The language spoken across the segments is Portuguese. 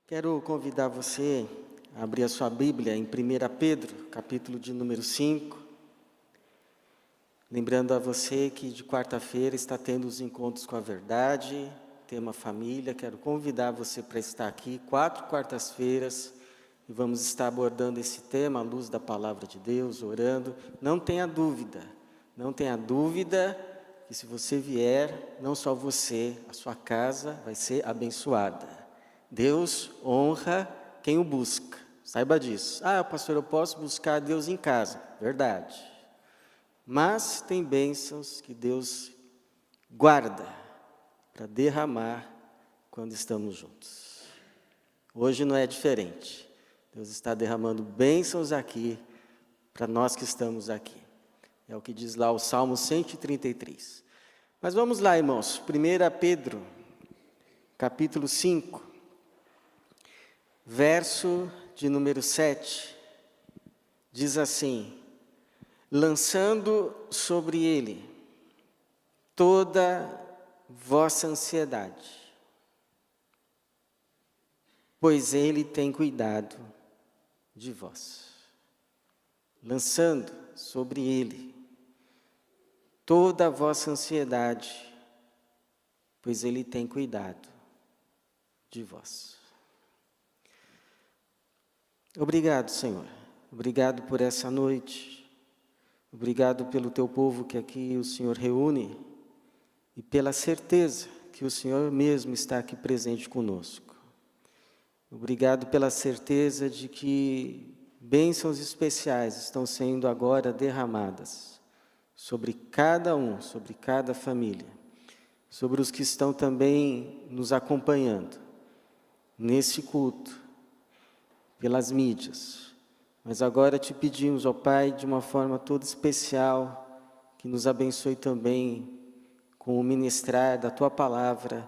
Quero convidar você a abrir a sua Bíblia em 1 Pedro, capítulo de número 5. Lembrando a você que de quarta-feira está tendo os encontros com a verdade, tema família. Quero convidar você para estar aqui 4 quartas-feiras e vamos estar abordando esse tema à luz da palavra de Deus, orando. Não tenha dúvida que se você vier, não só você, a sua casa vai ser abençoada. Deus honra quem o busca, saiba disso. Pastor, eu posso buscar Deus em casa, verdade. Mas tem bênçãos que Deus guarda para derramar quando estamos juntos. Hoje não é diferente. Deus está derramando bênçãos aqui para nós que estamos aqui. É o que diz lá o Salmo 133. Mas vamos lá, irmãos. 1 Pedro, capítulo 5. Verso de número 7, diz assim: lançando sobre ele toda vossa ansiedade, pois ele tem cuidado de vós. Lançando sobre ele toda a vossa ansiedade, pois ele tem cuidado de vós. Obrigado, Senhor. Obrigado por essa noite. Obrigado pelo teu povo que aqui o Senhor reúne e pela certeza que o Senhor mesmo está aqui presente conosco. Obrigado pela certeza de que bênçãos especiais estão sendo agora derramadas sobre cada um, sobre cada família, sobre os que estão também nos acompanhando nesse culto, pelas mídias. Mas agora te pedimos, ó Pai, de uma forma toda especial, que nos abençoe também com o ministrar da Tua Palavra,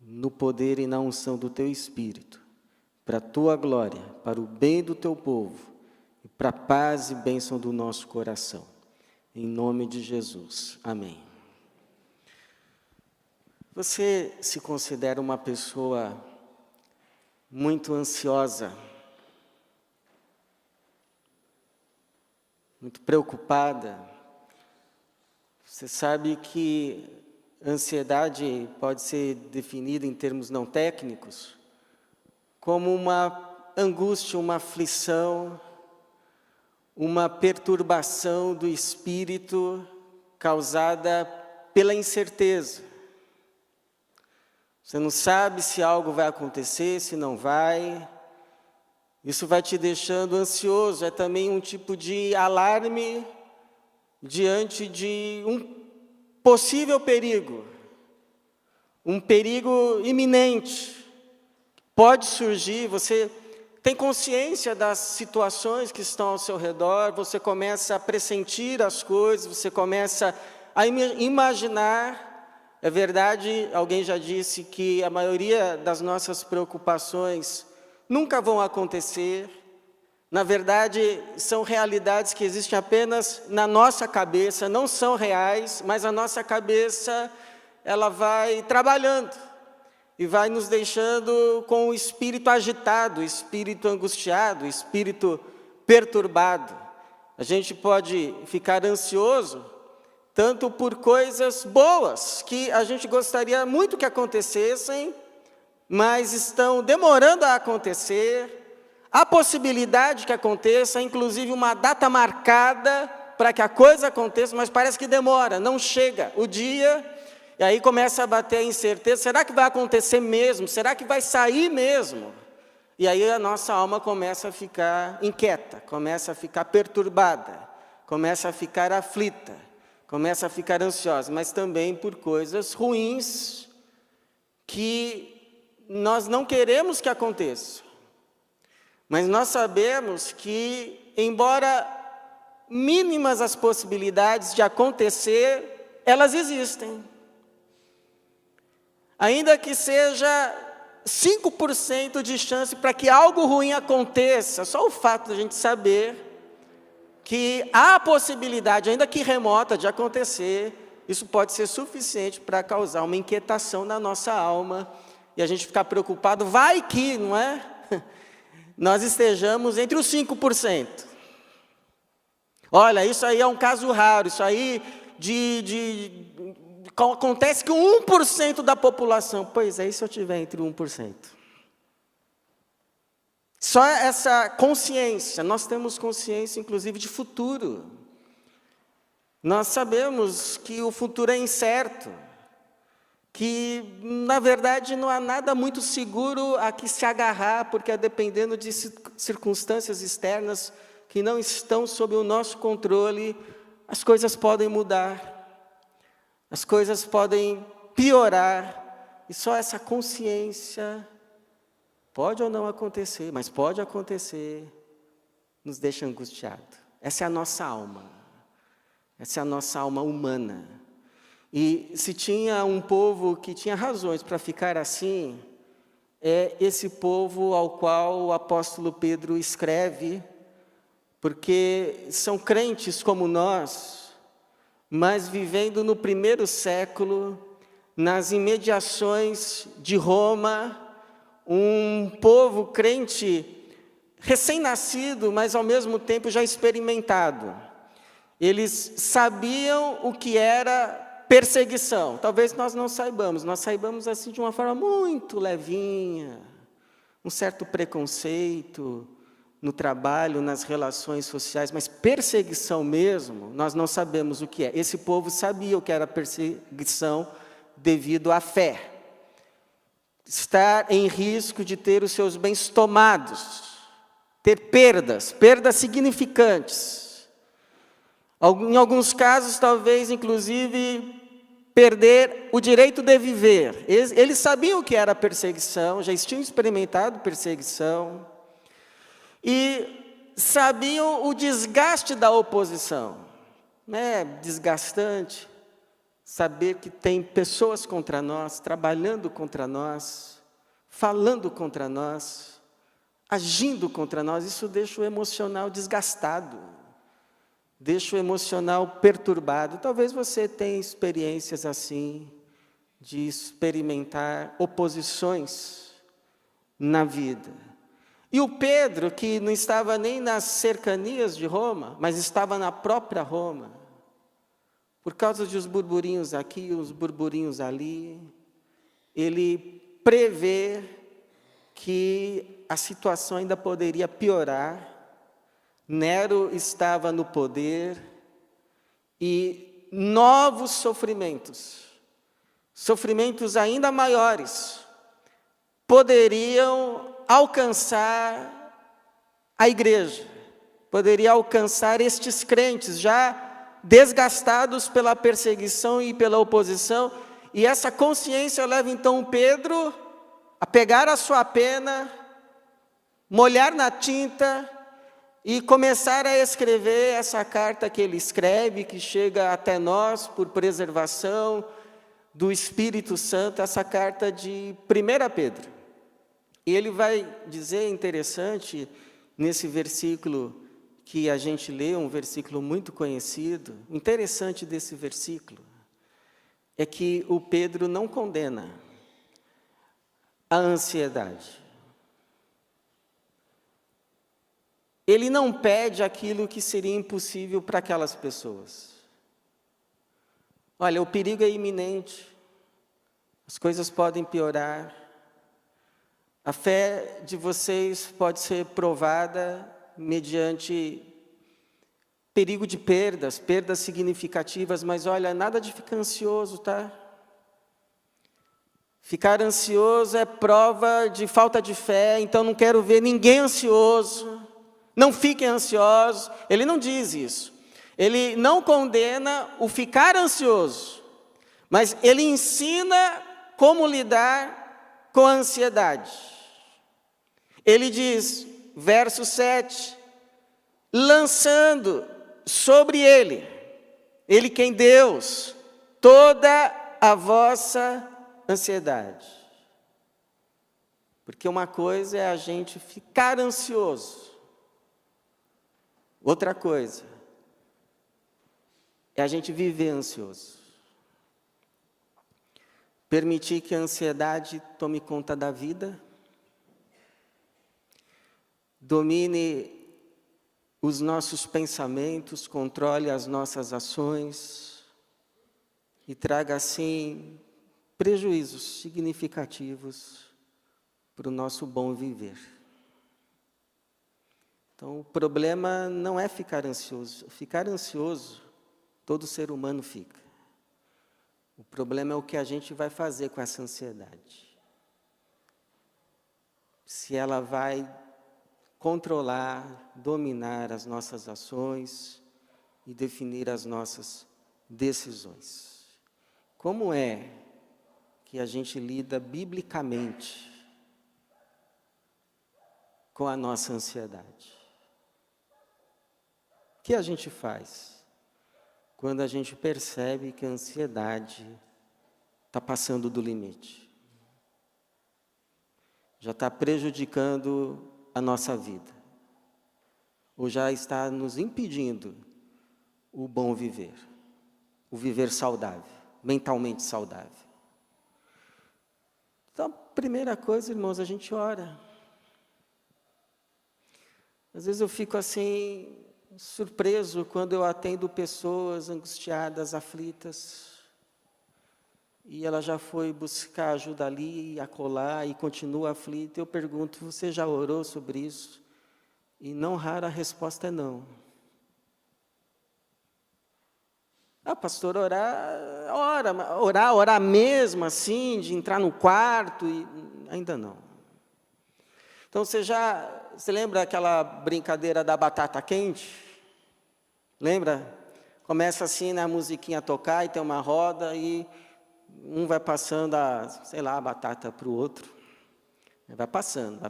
no poder e na unção do Teu Espírito, para a Tua glória, para o bem do Teu povo, e para a paz e bênção do nosso coração. Em nome de Jesus. Amém. Você se considera uma pessoa muito ansiosa, muito preocupada? Você sabe que ansiedade pode ser definida em termos não técnicos como uma angústia, uma aflição, uma perturbação do espírito causada pela incerteza. Você não sabe se algo vai acontecer, se não vai. Isso vai te deixando ansioso. É também um tipo de alarme diante de um possível perigo. Um perigo iminente. Pode surgir, você tem consciência das situações que estão ao seu redor, você começa a pressentir as coisas, você começa a imaginar. É verdade, alguém já disse que a maioria das nossas preocupações nunca vão acontecer. Na verdade, são realidades que existem apenas na nossa cabeça, não são reais, mas a nossa cabeça, ela vai trabalhando e vai nos deixando com o espírito agitado, o espírito angustiado, o espírito perturbado. A gente pode ficar ansioso tanto por coisas boas, que a gente gostaria muito que acontecessem, mas estão demorando a acontecer. Há possibilidade que aconteça, inclusive uma data marcada para que a coisa aconteça, mas parece que demora, não chega o dia, e aí começa a bater a incerteza. Será que vai acontecer mesmo? Será que vai sair mesmo? E aí a nossa alma começa a ficar inquieta, começa a ficar perturbada, começa a ficar aflita, começa a ficar ansiosa, mas também por coisas ruins que nós não queremos que aconteçam. Mas nós sabemos que, embora mínimas as possibilidades de acontecer, elas existem. Ainda que seja 5% de chance para que algo ruim aconteça, só o fato de a gente saber que há a possibilidade, ainda que remota, de acontecer, isso pode ser suficiente para causar uma inquietação na nossa alma, e a gente ficar preocupado, vai que, não é? Nós estejamos entre os 5%. Olha, isso aí é um caso raro, isso aí acontece com 1% da população. Pois é, e se eu tiver entre 1%? Só essa consciência, nós temos consciência inclusive de futuro. Nós sabemos que o futuro é incerto, que na verdade não há nada muito seguro a que se agarrar, porque dependendo de circunstâncias externas que não estão sob o nosso controle, as coisas podem mudar, as coisas podem piorar, e só essa consciência, pode ou não acontecer, mas pode acontecer, nos deixa angustiado. Essa é a nossa alma, essa é a nossa alma humana. E se tinha um povo que tinha razões para ficar assim, é esse povo ao qual o apóstolo Pedro escreve, porque são crentes como nós, mas vivendo no primeiro século, nas imediações de Roma, um povo crente recém-nascido, mas ao mesmo tempo já experimentado. Eles sabiam o que era perseguição. Talvez nós não saibamos, nós saibamos assim de uma forma muito levinha, um certo preconceito no trabalho, nas relações sociais, mas perseguição mesmo, nós não sabemos o que é. Esse povo sabia o que era perseguição devido à fé. Estar em risco de ter os seus bens tomados, ter perdas significantes. Em alguns casos, talvez, inclusive, perder o direito de viver. Eles sabiam o que era perseguição, já tinham experimentado perseguição, e sabiam o desgaste da oposição. É desgastante saber que tem pessoas contra nós, trabalhando contra nós, falando contra nós, agindo contra nós. Isso deixa o emocional desgastado, deixa o emocional perturbado. Talvez você tenha experiências assim, de experimentar oposições na vida. E o Pedro, que não estava nem nas cercanias de Roma, mas estava na própria Roma, por causa dos burburinhos aqui, os burburinhos ali, ele prevê que a situação ainda poderia piorar. Nero estava no poder e novos sofrimentos ainda maiores, poderiam alcançar a igreja, poderia alcançar estes crentes já desgastados pela perseguição e pela oposição, e essa consciência leva então Pedro a pegar a sua pena, molhar na tinta e começar a escrever essa carta que ele escreve, que chega até nós por preservação do Espírito Santo, essa carta de 1 Pedro. E ele vai dizer, interessante, nesse versículo que a gente lê, um versículo muito conhecido, o interessante desse versículo é que o Pedro não condena a ansiedade. Ele não pede aquilo que seria impossível para aquelas pessoas. Olha, o perigo é iminente, as coisas podem piorar, a fé de vocês pode ser provada mediante perigo de perdas significativas, mas olha, nada de ficar ansioso, tá? Ficar ansioso é prova de falta de fé, então não quero ver ninguém ansioso, não fiquem ansiosos. Ele não diz isso, ele não condena o ficar ansioso, mas ele ensina como lidar com a ansiedade. Ele diz, verso 7, lançando sobre ele quem? Deus, toda a vossa ansiedade. Porque uma coisa é a gente ficar ansioso, outra coisa é a gente viver ansioso. Permitir que a ansiedade tome conta da vida, domine os nossos pensamentos, controle as nossas ações e traga, assim, prejuízos significativos para o nosso bom viver. Então, o problema não é ficar ansioso. Ficar ansioso, todo ser humano fica. O problema é o que a gente vai fazer com essa ansiedade. Se ela vai controlar, dominar as nossas ações e definir as nossas decisões. Como é que a gente lida biblicamente com a nossa ansiedade? O que a gente faz quando a gente percebe que a ansiedade está passando do limite? Já está prejudicando a nossa vida, ou já está nos impedindo o bom viver, o viver saudável, mentalmente saudável. Então, a primeira coisa, irmãos, a gente ora. Às vezes eu fico assim, surpreso quando eu atendo pessoas angustiadas, aflitas, e ela já foi buscar ajuda ali e acolá e continua aflita. Eu pergunto, você já orou sobre isso? E não rara a resposta é não. Pastor, orar mesmo assim, de entrar no quarto, e ainda não. Então você lembra aquela brincadeira da batata quente? Lembra? Começa assim, né, a musiquinha a tocar e tem uma roda e um vai passando a batata para o outro. Vai passando.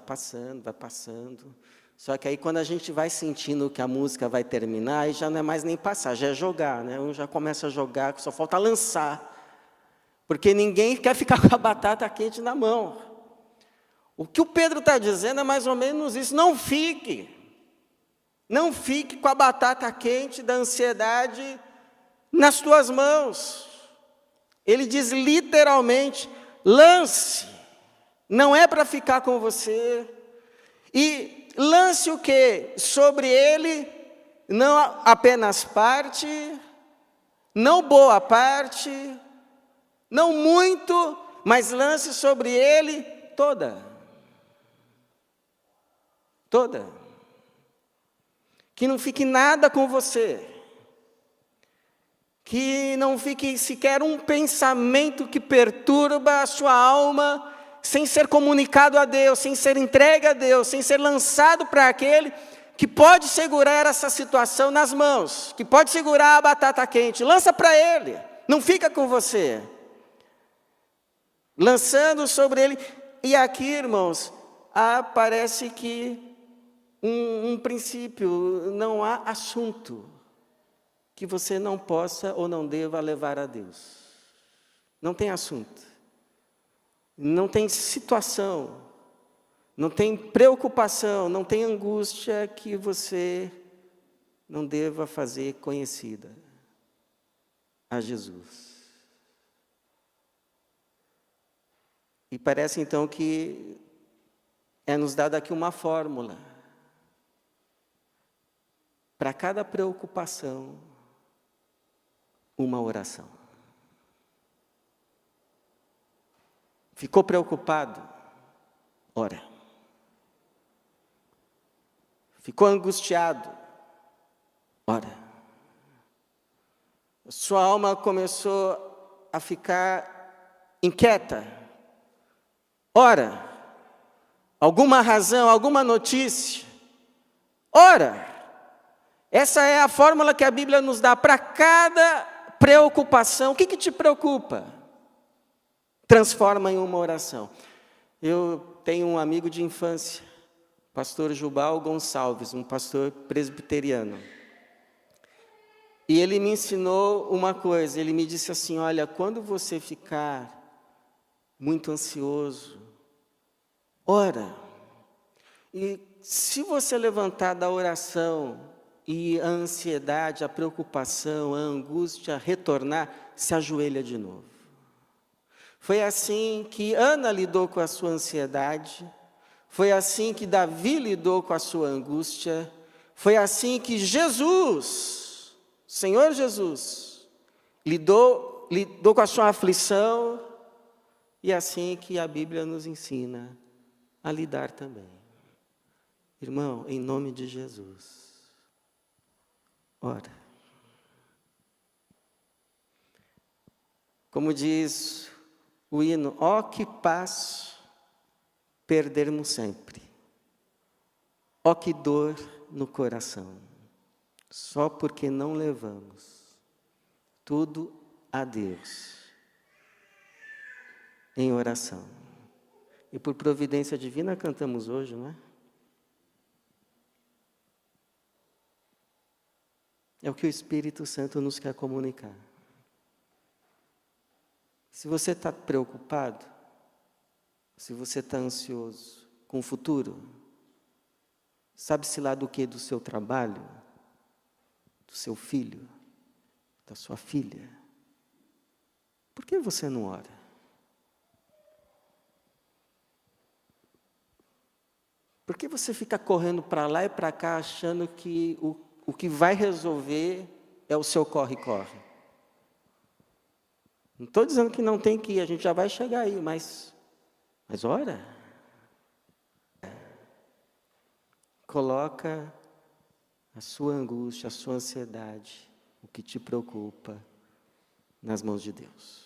Só que aí quando a gente vai sentindo que a música vai terminar, aí já não é mais nem passar, já é jogar, né? Um já começa a jogar, só falta lançar. Porque ninguém quer ficar com a batata quente na mão. O que o Pedro está dizendo é mais ou menos isso. Não fique com a batata quente da ansiedade nas tuas mãos. Ele diz literalmente, lance, não é para ficar com você. E lance o quê? Sobre ele, não apenas parte, não boa parte, não muito, mas lance sobre ele toda. Toda. Que não fique nada com você. Que não fique sequer um pensamento que perturba a sua alma, sem ser comunicado a Deus, sem ser entregue a Deus, sem ser lançado para aquele que pode segurar essa situação nas mãos, que pode segurar a batata quente. Lança para Ele, não fica com você. Lançando sobre Ele. E aqui, irmãos, parece que um princípio, não há assunto que você não possa ou não deva levar a Deus. Não tem assunto. Não tem situação, não tem preocupação, não tem angústia que você não deva fazer conhecida a Jesus. E parece então que é nos dada aqui uma fórmula. Para cada preocupação, uma oração. Ficou preocupado? Ora. Ficou angustiado? Ora. Sua alma começou a ficar inquieta? Ora. Alguma razão, alguma notícia? Ora. Essa é a fórmula que a Bíblia nos dá para cada preocupação. O que te preocupa? Transforma em uma oração. Eu tenho um amigo de infância, pastor Jubal Gonçalves, um pastor presbiteriano. E ele me ensinou uma coisa, ele me disse assim, olha, quando você ficar muito ansioso, ora. E se você levantar da oração e a ansiedade, a preocupação, a angústia retornar, se ajoelha de novo. Foi assim que Ana lidou com a sua ansiedade. Foi assim que Davi lidou com a sua angústia. Foi assim que Jesus, Senhor Jesus, lidou com a sua aflição. E é assim que a Bíblia nos ensina a lidar também. Irmão, em nome de Jesus, ora. Como diz o hino, ó que paz perdermos sempre, ó que dor no coração, só porque não levamos tudo a Deus em oração. E por providência divina cantamos hoje, não é? É o que o Espírito Santo nos quer comunicar. Se você está preocupado, se você está ansioso com o futuro, sabe-se lá do que? Do seu trabalho, do seu filho, da sua filha. Por que você não ora? Por que você fica correndo para lá e para cá achando que o que vai resolver é o seu corre-corre? Não estou dizendo que não tem que ir, a gente já vai chegar aí, mas ora. Coloca a sua angústia, a sua ansiedade, o que te preocupa, nas mãos de Deus.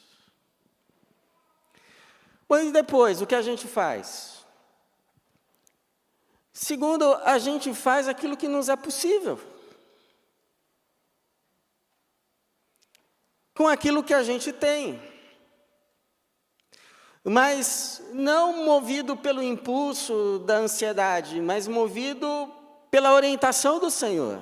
Pois depois, o que a gente faz? Segundo, a gente faz aquilo que nos é possível. Com aquilo que a gente tem. Mas não movido pelo impulso da ansiedade, mas movido pela orientação do Senhor.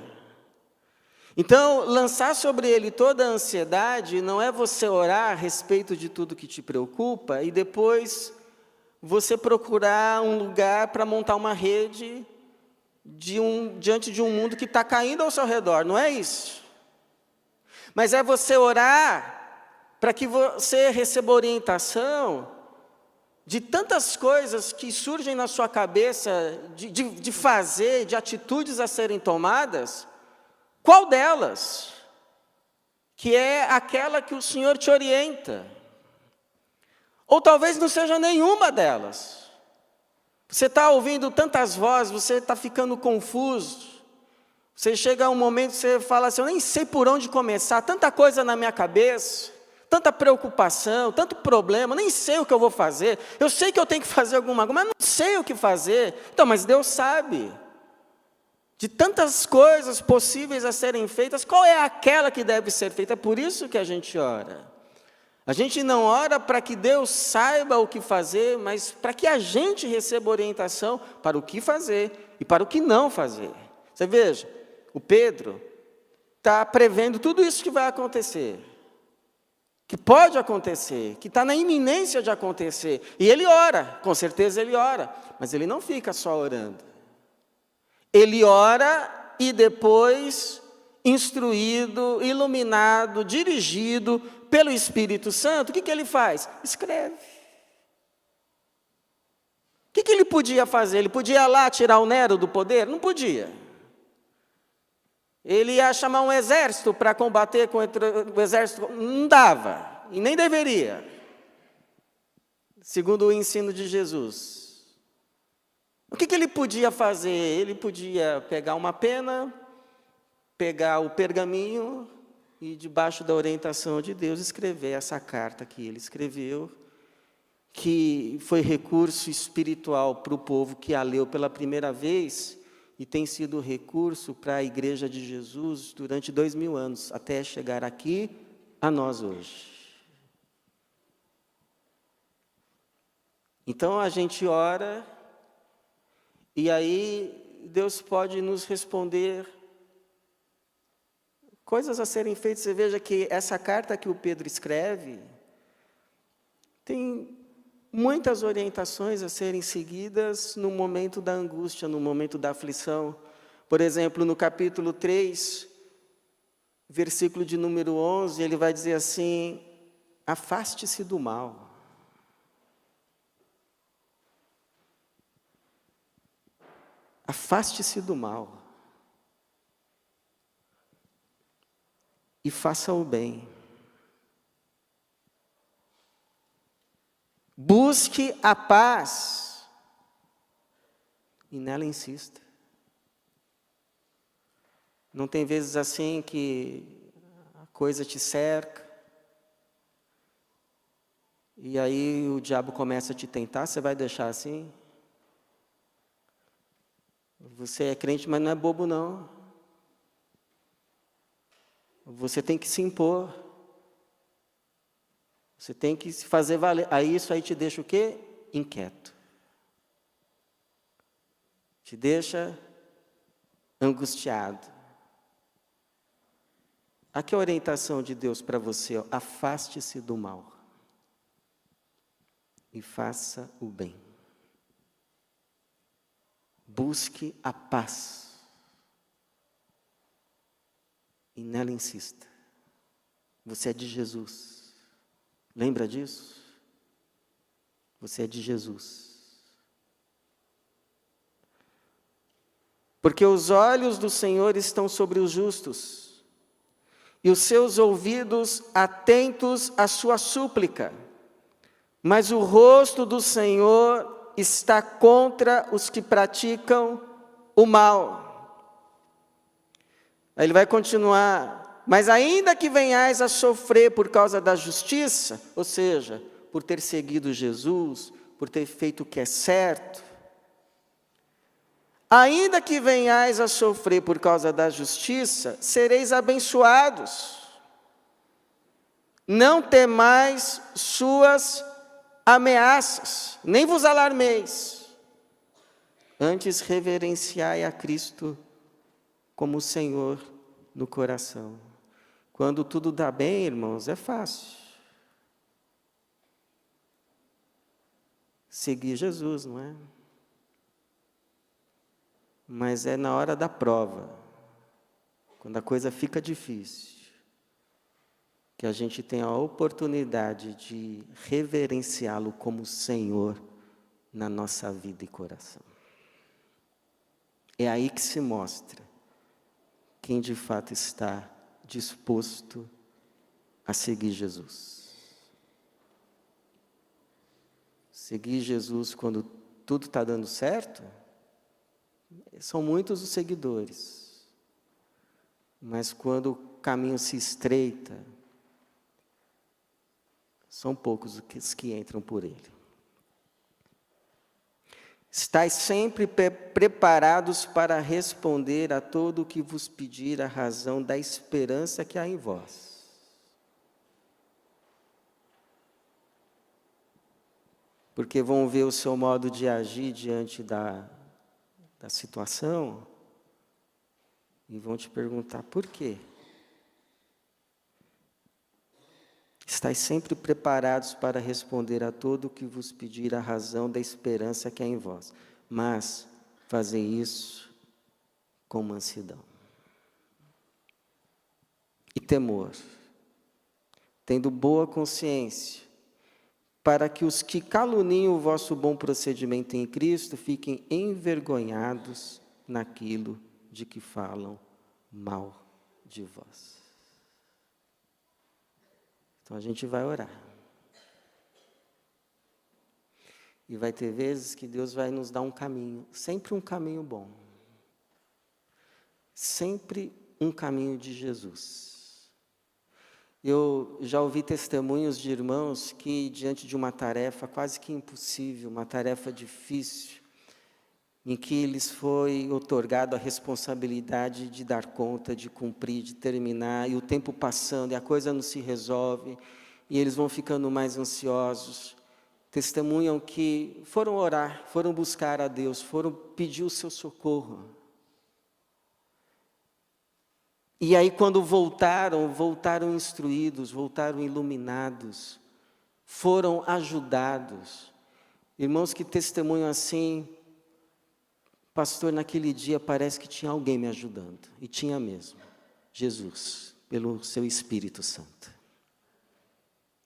Então, lançar sobre Ele toda a ansiedade não é você orar a respeito de tudo que te preocupa e depois você procurar um lugar para montar uma rede diante de um mundo que está caindo ao seu redor, não é isso. Mas é você orar para que você receba orientação de tantas coisas que surgem na sua cabeça, de fazer, de atitudes a serem tomadas. Qual delas? Que é aquela que o Senhor te orienta. Ou talvez não seja nenhuma delas. Você está ouvindo tantas vozes, você está ficando confuso. Você chega a um momento que você fala assim, eu nem sei por onde começar, tanta coisa na minha cabeça, tanta preocupação, tanto problema, nem sei o que eu vou fazer. Eu sei que eu tenho que fazer alguma coisa, mas não sei o que fazer. Então, mas Deus sabe. De tantas coisas possíveis a serem feitas, qual é aquela que deve ser feita? É por isso que a gente ora. A gente não ora para que Deus saiba o que fazer, mas para que a gente receba orientação para o que fazer e para o que não fazer. Você veja, o Pedro está prevendo tudo isso que vai acontecer, que pode acontecer, que está na iminência de acontecer. E ele ora, com certeza ele ora, mas ele não fica só orando. Ele ora e depois, instruído, iluminado, dirigido pelo Espírito Santo, o que ele faz? Escreve. O que ele podia fazer? Ele podia lá tirar o Nero do poder? Não podia. Ele ia chamar um exército para combater contra o exército? Não dava, e nem deveria. Segundo o ensino de Jesus. O que ele podia fazer? Ele podia pegar uma pena, pegar o pergaminho e, debaixo da orientação de Deus, escrever essa carta que ele escreveu, que foi recurso espiritual para o povo que a leu pela primeira vez e tem sido recurso para a Igreja de Jesus durante 2000 anos, até chegar aqui a nós hoje. Então a gente ora e aí Deus pode nos responder coisas a serem feitas. Você veja que essa carta que o Pedro escreve tem muitas orientações a serem seguidas no momento da angústia, no momento da aflição. Por exemplo, no capítulo 3, versículo de número 11, ele vai dizer assim, afaste-se do mal. Afaste-se do mal e faça o bem. Busque a paz e nela insista. Não tem vezes assim que a coisa te cerca e aí o diabo começa a te tentar, você vai deixar assim? Você é crente, mas não é bobo não. Você tem que se impor. Você tem que se fazer valer. Aí isso aí te deixa o quê? Inquieto. Te deixa angustiado. Aqui é a orientação de Deus para você, ó. Afaste-se do mal e faça o bem. Busque a paz e nela insista. Você é de Jesus. Lembra disso? Você é de Jesus. Porque os olhos do Senhor estão sobre os justos, e os seus ouvidos atentos à sua súplica. Mas o rosto do Senhor está contra os que praticam o mal. Aí ele vai continuar. Mas ainda que venhais a sofrer por causa da justiça, ou seja, por ter seguido Jesus, por ter feito o que é certo, ainda que venhais a sofrer por causa da justiça, sereis abençoados. Não temais suas ameaças, nem vos alarmeis. Antes reverenciai a Cristo como Senhor no coração. Quando tudo dá bem, irmãos, é fácil. Seguir Jesus, não é? Mas é na hora da prova, quando a coisa fica difícil, que a gente tem a oportunidade de reverenciá-lo como Senhor na nossa vida e coração. É aí que se mostra quem de fato está disposto a seguir Jesus. Seguir Jesus quando tudo está dando certo, são muitos os seguidores. Mas quando o caminho se estreita, são poucos os que entram por ele. Estais sempre preparados para responder a todo o que vos pedir a razão da esperança que há em vós. Porque vão ver o seu modo de agir diante da situação e vão te perguntar por quê. Estais sempre preparados para responder a todo o que vos pedir a razão da esperança que há em vós, mas fazei isso com mansidão e temor, tendo boa consciência, para que os que caluniam o vosso bom procedimento em Cristo fiquem envergonhados naquilo de que falam mal de vós. Então a gente vai orar. E vai ter vezes que Deus vai nos dar um caminho, sempre um caminho bom. Sempre um caminho de Jesus. Eu já ouvi testemunhos de irmãos que, diante de uma tarefa quase que impossível, uma tarefa difícil, em que lhes foi outorgado a responsabilidade de dar conta, de cumprir, de terminar, e o tempo passando, e a coisa não se resolve, e eles vão ficando mais ansiosos. Testemunham que foram orar, foram buscar a Deus, foram pedir o seu socorro. E aí quando voltaram instruídos, voltaram iluminados, foram ajudados. Irmãos que testemunham assim, pastor, naquele dia parece que tinha alguém me ajudando. E tinha mesmo, Jesus, pelo seu Espírito Santo.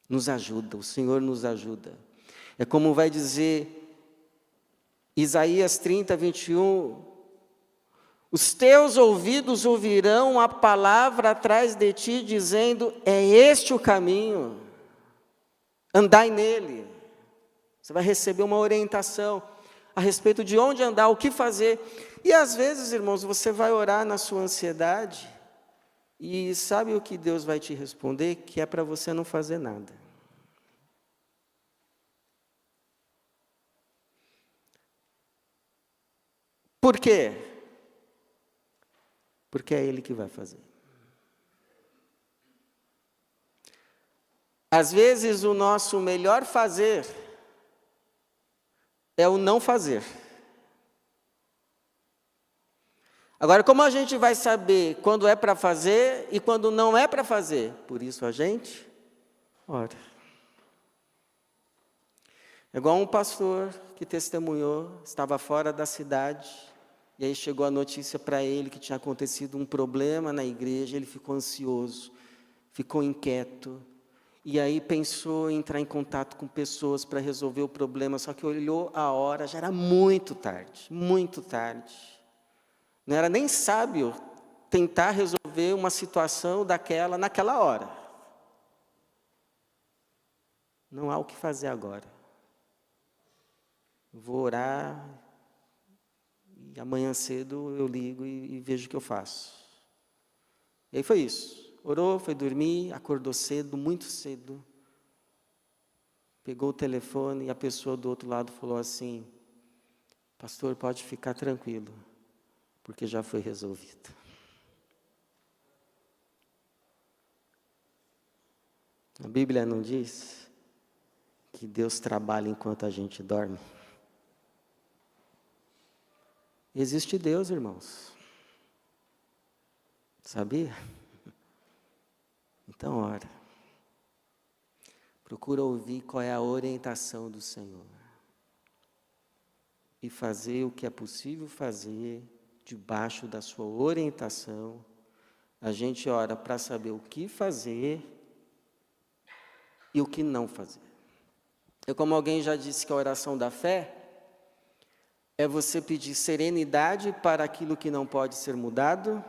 Nos ajuda, o Senhor nos ajuda. É como vai dizer Isaías 30, 21, Os teus ouvidos ouvirão a palavra atrás de ti, dizendo, é este o caminho, andai nele. Você vai receber uma orientação a respeito de onde andar, o que fazer. E às vezes, irmãos, você vai orar na sua ansiedade, e sabe o que Deus vai te responder? Que é para você não fazer nada. Por quê? Porque é Ele que vai fazer. Às vezes o nosso melhor fazer é o não fazer. Agora, como a gente vai saber quando é para fazer e quando não é para fazer? Por isso a gente ora. É igual um pastor que testemunhou, estava fora da cidade, e aí chegou a notícia para ele que tinha acontecido um problema na igreja, ele ficou ansioso, ficou inquieto, e aí pensou em entrar em contato com pessoas para resolver o problema, só que olhou a hora, já era muito tarde, muito tarde. Não era nem sábio tentar resolver uma situação daquela naquela hora. Não há o que fazer agora. Vou orar, e amanhã cedo eu ligo e vejo o que eu faço. E aí foi isso. Orou, foi dormir, acordou cedo, muito cedo. Pegou o telefone e a pessoa do outro lado falou assim, pastor, pode ficar tranquilo, porque já foi resolvido. A Bíblia não diz que Deus trabalha enquanto a gente dorme? Existe Deus, irmãos. Sabia? Então, ora. Procura ouvir qual é a orientação do Senhor. E fazer o que é possível fazer debaixo da sua orientação. A gente ora para saber o que fazer e o que não fazer. Como alguém já disse que a oração da fé é você pedir serenidade para aquilo que não pode ser mudado,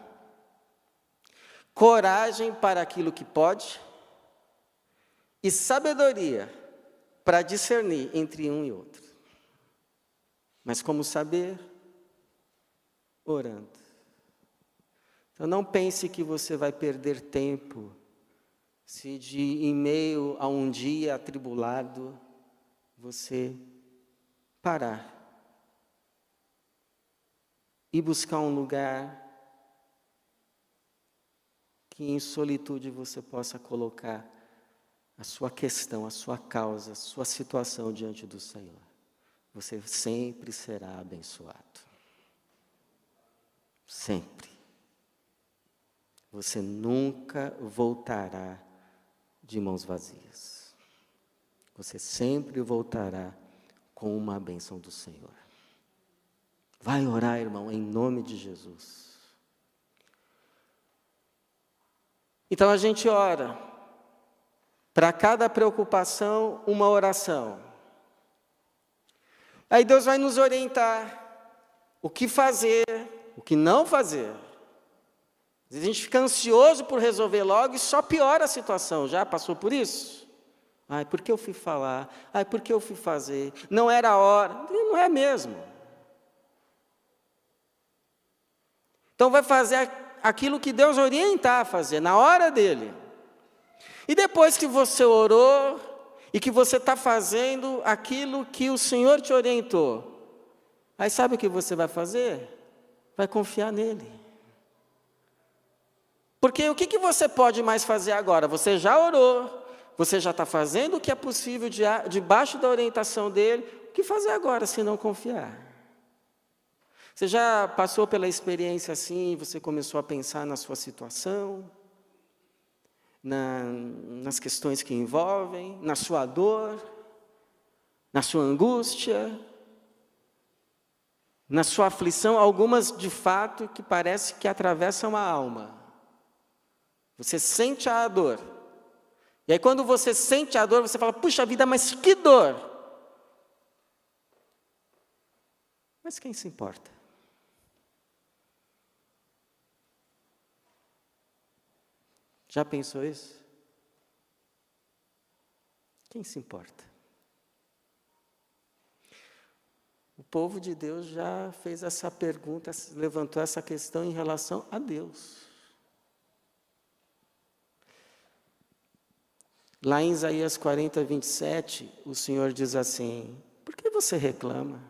coragem para aquilo que pode, e sabedoria para discernir entre um e outro. Mas como saber? Orando. Então não pense que você vai perder tempo se em meio a um dia atribulado você parar e buscar um lugar que em solitude você possa colocar a sua questão, a sua causa, a sua situação diante do Senhor. Você sempre será abençoado. Sempre. Você nunca voltará de mãos vazias. Você sempre voltará com uma bênção do Senhor. Vai orar, irmão, em nome de Jesus. Então a gente ora. Para cada preocupação, uma oração. Aí Deus vai nos orientar o que fazer, o que não fazer. Às vezes a gente fica ansioso por resolver logo e só piora a situação. Já passou por isso? Ai, por que eu fui falar? Ai, por que eu fui fazer? Não era a hora. Não é mesmo. Então vai fazer aquilo que Deus orientar a fazer, na hora dele. E depois que você orou, e que você está fazendo aquilo que o Senhor te orientou, aí sabe o que você vai fazer? Vai confiar nele. Porque o que você pode mais fazer agora? Você já orou, você já está fazendo o que é possível debaixo da orientação dele, o que fazer agora se não confiar? Você já passou pela experiência assim, você começou a pensar na sua situação, nas questões que envolvem, na sua dor, na sua angústia, na sua aflição, algumas de fato que parece que atravessam a alma. Você sente a dor. E aí quando você sente a dor, você fala, puxa vida, mas que dor! Mas quem se importa? Já pensou isso? Quem se importa? O povo de Deus já fez essa pergunta, levantou essa questão em relação a Deus. Lá em Isaías 40, 27, o Senhor diz assim: por que você reclama?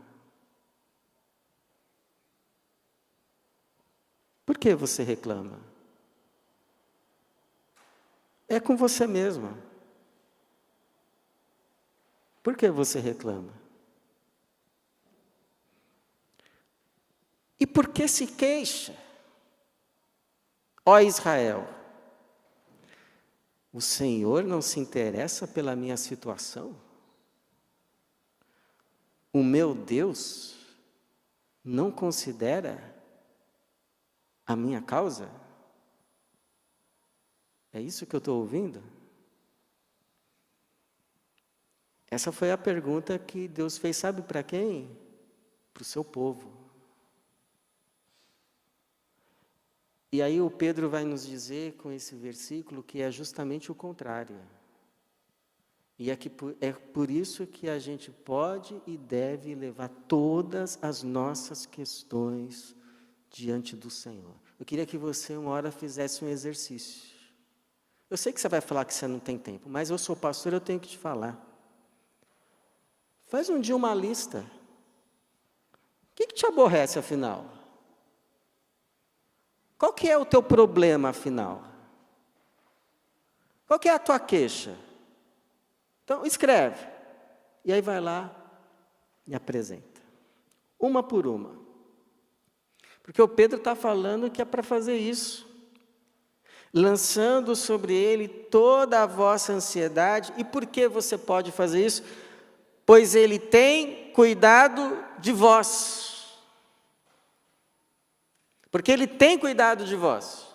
Por que você reclama? É com você mesma. Por que você reclama? E por que se queixa? Ó Israel, o Senhor não se interessa pela minha situação? O meu Deus não considera a minha causa? É isso que eu estou ouvindo? Essa foi a pergunta que Deus fez, sabe para quem? Para o seu povo. E aí o Pedro vai nos dizer com esse versículo que é justamente o contrário. E é por isso que a gente pode e deve levar todas as nossas questões diante do Senhor. Eu queria que você uma hora fizesse um exercício. Eu sei que você vai falar que você não tem tempo, mas eu sou pastor, eu tenho que te falar. Faz um dia uma lista. O que te aborrece, afinal? Qual que é o teu problema, afinal? Qual que é a tua queixa? Então, escreve. E aí vai lá e apresenta. Uma por uma. Porque o Pedro está falando que é para fazer isso. Lançando sobre ele toda a vossa ansiedade. E por que você pode fazer isso? Pois ele tem cuidado de vós. Porque ele tem cuidado de vós.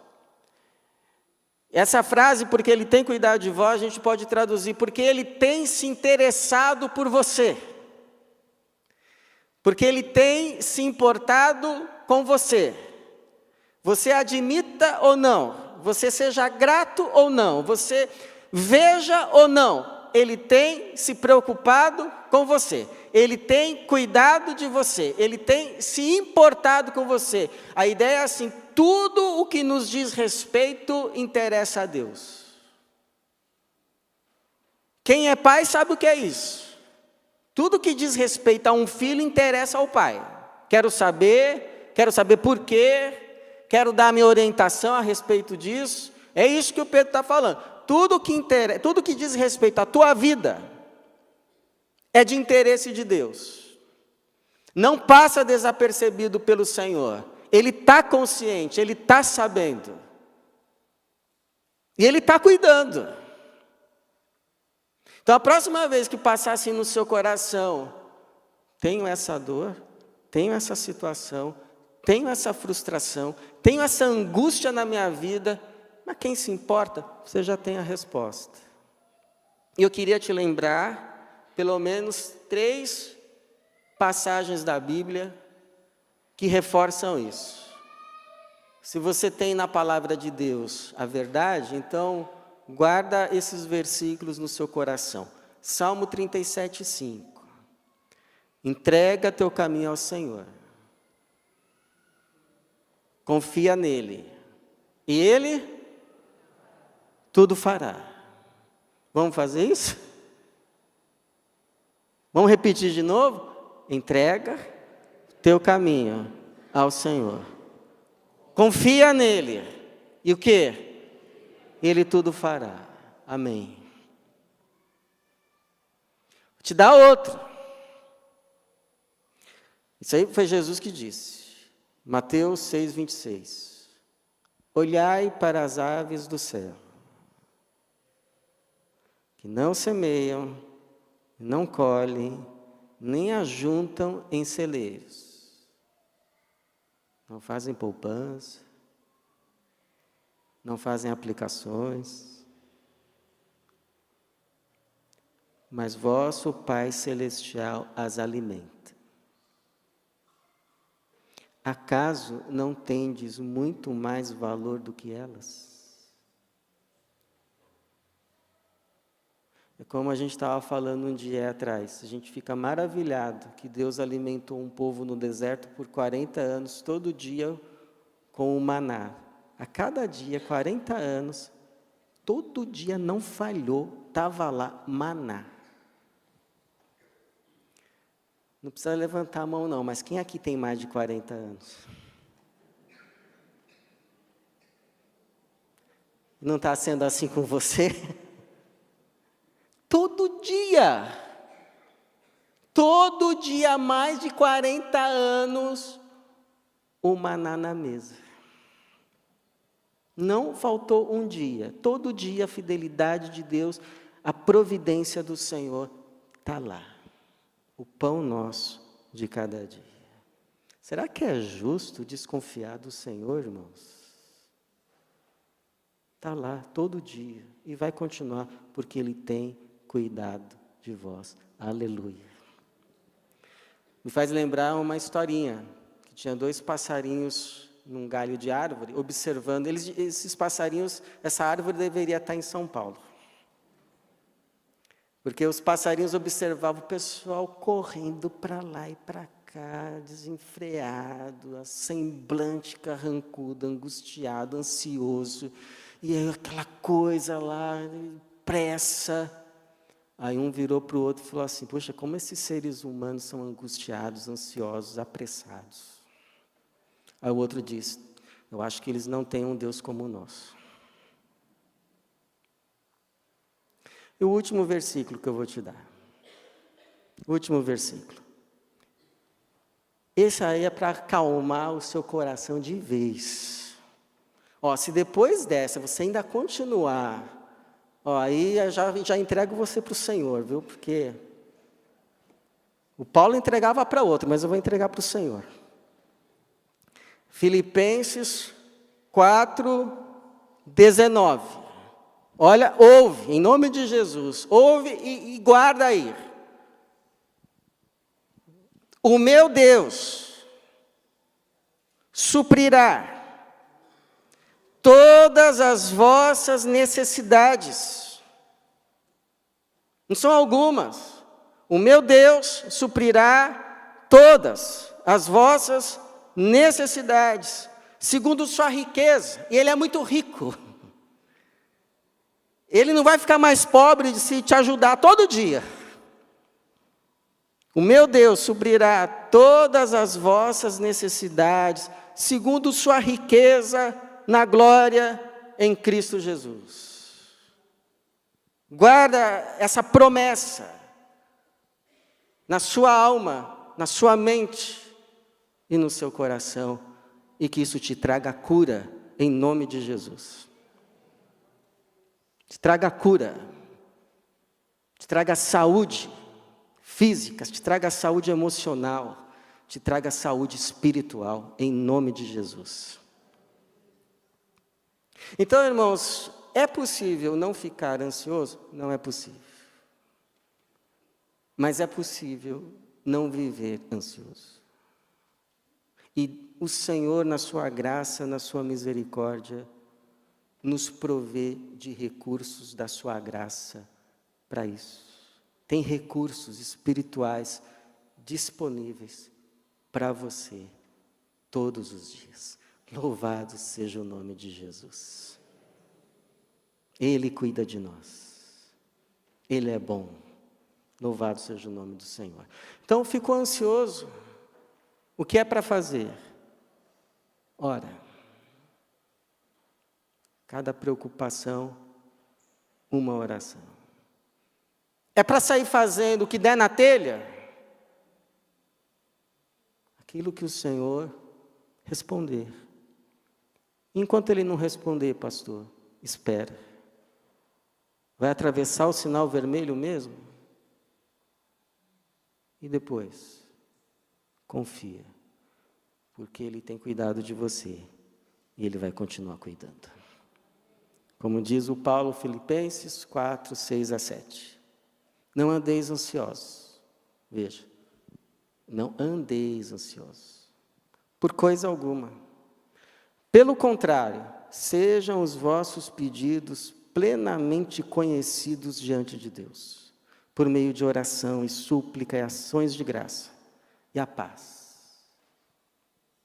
Essa frase, porque ele tem cuidado de vós, a gente pode traduzir, porque ele tem se interessado por você. Porque ele tem se importado com você. Você admita ou não, você seja grato ou não, você veja ou não, ele tem se preocupado com você. Ele tem cuidado de você, ele tem se importado com você. A ideia é assim, tudo o que nos diz respeito interessa a Deus. Quem é pai sabe o que é isso. Tudo que diz respeito a um filho interessa ao pai. Quero saber por quê, quero dar minha orientação a respeito disso. É isso que o Pedro está falando. Tudo que diz respeito à tua vida é de interesse de Deus. Não passa desapercebido pelo Senhor. Ele está consciente, ele está sabendo. E ele está cuidando. Então, a próxima vez que passar assim no seu coração, tenho essa dor, tenho essa situação, tenho essa frustração, tenho essa angústia na minha vida, mas quem se importa? Você já tem a resposta. E eu queria te lembrar, pelo menos 3 passagens da Bíblia que reforçam isso. Se você tem na palavra de Deus a verdade, então guarda esses versículos no seu coração. Salmo 37, 5. Entrega teu caminho ao Senhor. Confia nele. E ele tudo fará. Vamos fazer isso? Vamos repetir de novo? Entrega teu caminho ao Senhor. Confia nele. E o quê? Ele tudo fará. Amém. Vou te dar outro. Isso aí foi Jesus que disse. Mateus 6, 26. Olhai para as aves do céu, que não semeiam, não colhem, nem ajuntam em celeiros. Não fazem poupança, não fazem aplicações. Mas vosso Pai Celestial as alimenta. Acaso não tendes muito mais valor do que elas? É como a gente estava falando um dia atrás, a gente fica maravilhado que Deus alimentou um povo no deserto por 40 anos, todo dia com o maná. A cada dia, 40 anos, todo dia não falhou, estava lá maná. Não precisa levantar a mão não, mas quem aqui tem mais de 40 anos? Não está sendo assim com você? Todo dia, mais de 40 anos, o maná na mesa. Não faltou um dia, todo dia a fidelidade de Deus, a providência do Senhor está lá. O pão nosso de cada dia. Será que é justo desconfiar do Senhor, irmãos? Está lá todo dia e vai continuar, porque Ele tem cuidado de vós. Aleluia. Me faz lembrar uma historinha, que tinha 2 passarinhos num galho de árvore, observando. Esses passarinhos, essa árvore deveria estar em São Paulo. Porque os passarinhos observavam o pessoal correndo para lá e para cá, desenfreado, semblante carrancudo, angustiado, ansioso, e aí aquela coisa lá, pressa. Aí um virou para o outro e falou assim: poxa, como esses seres humanos são angustiados, ansiosos, apressados. Aí o outro disse: eu acho que eles não têm um Deus como o nosso. E o último versículo que eu vou te dar. O último versículo. Esse aí é para acalmar o seu coração de vez. Ó, se depois dessa você ainda continuar, ó, aí eu já entrego você para o Senhor, viu? Porque o Paulo entregava para outro, mas eu vou entregar para o Senhor. Filipenses 4:19. Olha, ouve, em nome de Jesus, ouve e guarda aí. O meu Deus suprirá todas as vossas necessidades. Não são algumas. O meu Deus suprirá todas as vossas necessidades, segundo sua riqueza. E Ele é muito rico. Ele não vai ficar mais pobre se te ajudar todo dia. O meu Deus suprirá todas as vossas necessidades, segundo sua riqueza na glória em Cristo Jesus. Guarda essa promessa na sua alma, na sua mente e no seu coração, e que isso te traga cura em nome de Jesus. Te traga cura, te traga saúde física, te traga saúde emocional, te traga saúde espiritual, em nome de Jesus. Então, irmãos, é possível não ficar ansioso? Não é possível. Mas é possível não viver ansioso. E o Senhor, na sua graça, na sua misericórdia, nos provê de recursos da sua graça para isso. Tem recursos espirituais disponíveis para você todos os dias. Louvado seja o nome de Jesus. Ele cuida de nós. Ele é bom. Louvado seja o nome do Senhor. Então, ficou ansioso? O que é para fazer? Ora. Cada preocupação, uma oração. É para sair fazendo o que der na telha? Aquilo que o Senhor responder. Enquanto Ele não responder, pastor, espera. Vai atravessar o sinal vermelho mesmo? E depois, confia. Porque Ele tem cuidado de você. E Ele vai continuar cuidando. Como diz o Paulo, Filipenses 4:6-7. Não andeis ansiosos. Veja. Não andeis ansiosos. Por coisa alguma. Pelo contrário, sejam os vossos pedidos plenamente conhecidos diante de Deus, por meio de oração e súplica e ações de graça. E a paz.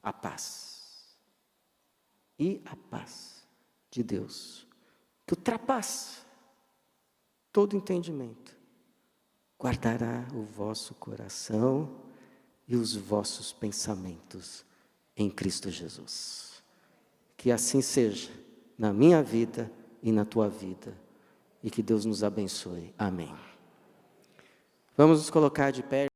A paz. E a paz de Deus, que ultrapassa todo entendimento, guardará o vosso coração e os vossos pensamentos em Cristo Jesus. Que assim seja na minha vida e na tua vida, e que Deus nos abençoe. Amém. Vamos nos colocar de pé.